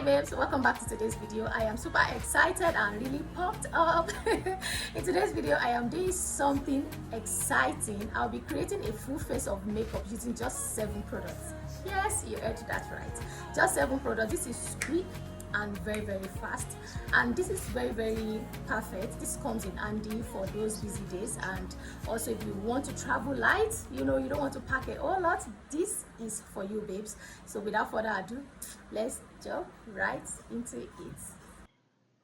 babes, welcome back to today's video. I am super excited and really pumped up. In today's video I am doing something exciting. I'll be creating a full face of makeup using just 7 products. Yes, you heard that right, just 7 products. This is quick and very fast, and this is very perfect. This comes in handy for those busy days, and also if you want to travel light, you don't want to pack a whole lot, this is for you, babes. So without further ado, let's jump right into it.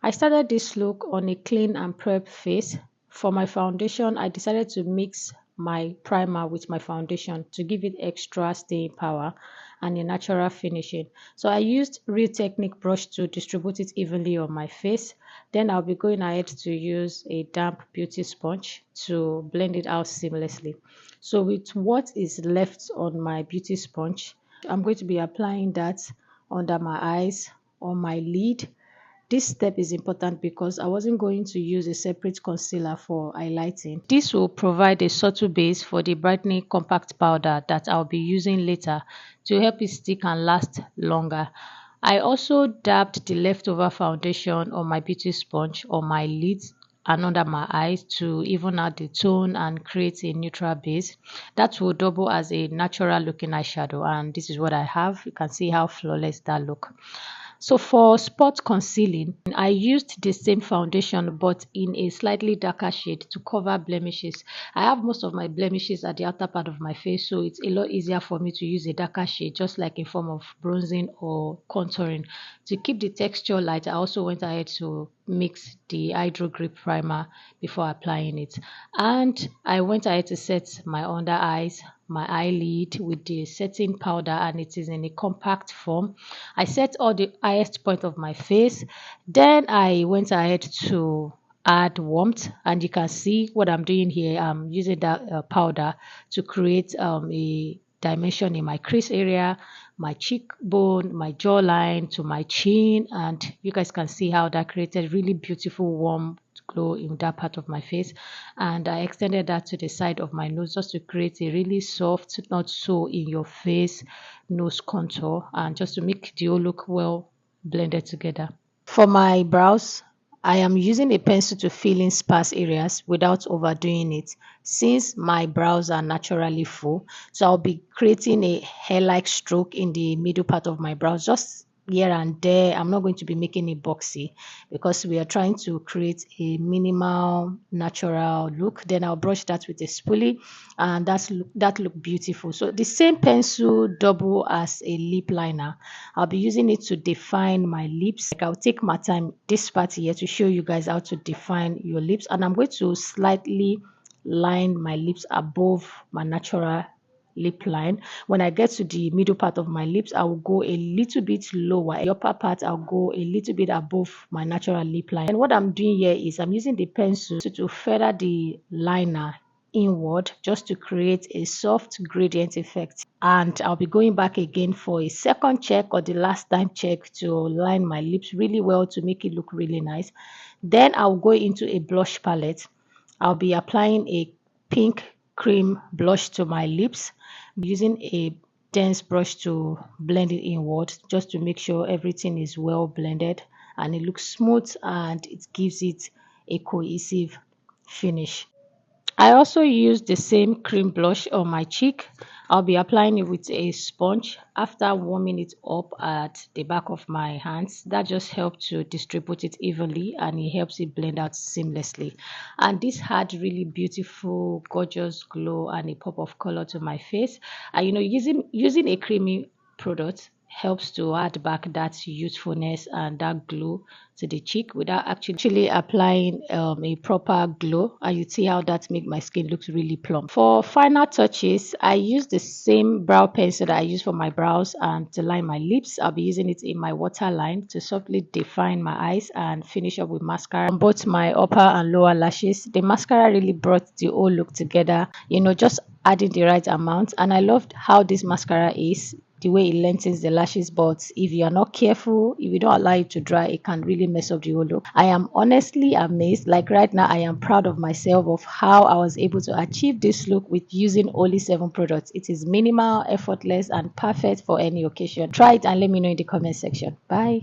I started this look on a clean and prep face. For my foundation, I decided to mix my primer with my foundation to give it extra staying power and a natural finishing. So I used Real Technique brush to distribute it evenly on my face. Then I'll be going ahead to use a damp beauty sponge to blend it out seamlessly. So with what is left on my beauty sponge, I'm going to be applying that under my eyes, on my lid. This step is important because I wasn't going to use a separate concealer for highlighting. This will provide a subtle base for the brightening compact powder that I'll be using later to help it stick and last longer. I also dabbed the leftover foundation on my beauty sponge on my lids and under my eyes to even out the tone and create a neutral base that will double as a natural looking eyeshadow, and this is what I have. You can see how flawless that look. So for spot concealing, I used the same foundation but in a slightly darker shade to cover blemishes. I have most of my blemishes at the outer part of my face, so it's a lot easier for me to use a darker shade, just like in form of bronzing or contouring. To keep the texture light, I also went ahead to mix the Hydro Grip primer before applying it. And I went ahead to set my under eyes, my eyelid with the setting powder, and it is in a compact form. I set all the highest point of my face. Then I went ahead to add warmth, and you can see what I'm doing here. I'm using that powder to create a dimension in my crease area, my cheekbone, my jawline to my chin, and you guys can see how that created really beautiful warm glow in that part of my face. And I extended that to the side of my nose just to create a really soft, not so in your face nose contour, and just to make the whole look well blended together. For my brows, I am using a pencil to fill in sparse areas without overdoing it, since my brows are naturally full. So I'll be creating a hair-like stroke in the middle part of my brows, just here and there. I'm not going to be making it boxy because we are trying to create a minimal natural look. Then I'll brush that with a spoolie, and that look beautiful. So the same pencil double as a lip liner. I'll be using it to define my lips. Like, I'll take my time this part here to show you guys how to define your lips, and I'm going to slightly line my lips above my natural lip line. When I get to the middle part of my lips, I will go a little bit lower. The upper part, I'll go a little bit above my natural lip line. And what I'm doing here is I'm using the pencil to feather the liner inward, just to create a soft gradient effect. And I'll be going back again for a second check, or the last time check, to line my lips really well to make it look really nice. Then I'll go into a blush palette. I'll be applying a pink cream blush to my lips, using a dense brush to blend it inward, just to make sure everything is well blended and it looks smooth and it gives it a cohesive finish. I also use the same cream blush on my cheek. I'll be applying it with a sponge after warming it up at the back of my hands. That just helps to distribute it evenly, and it helps it blend out seamlessly. And this had really beautiful, gorgeous glow and a pop of color to my face. And using a creamy product helps to add back that youthfulness and that glow to the cheek without actually applying a proper glow. And you see how that make my skin looks really plump. For final touches, I use the same brow pencil that I use for my brows and to line my lips. I'll be using it in my waterline to softly define my eyes and finish up with mascara on both my upper and lower lashes. The mascara really brought the whole look together, just adding the right amount. And I loved how this mascara is, the way it lengthens the lashes, but if you are not careful, if you don't allow it to dry, it can really mess up the whole look. I am honestly amazed. Like right now, I am proud of myself of how I was able to achieve this look with using only 7 products. It is minimal, effortless, and perfect for any occasion. Try it and let me know in the comment section. Bye.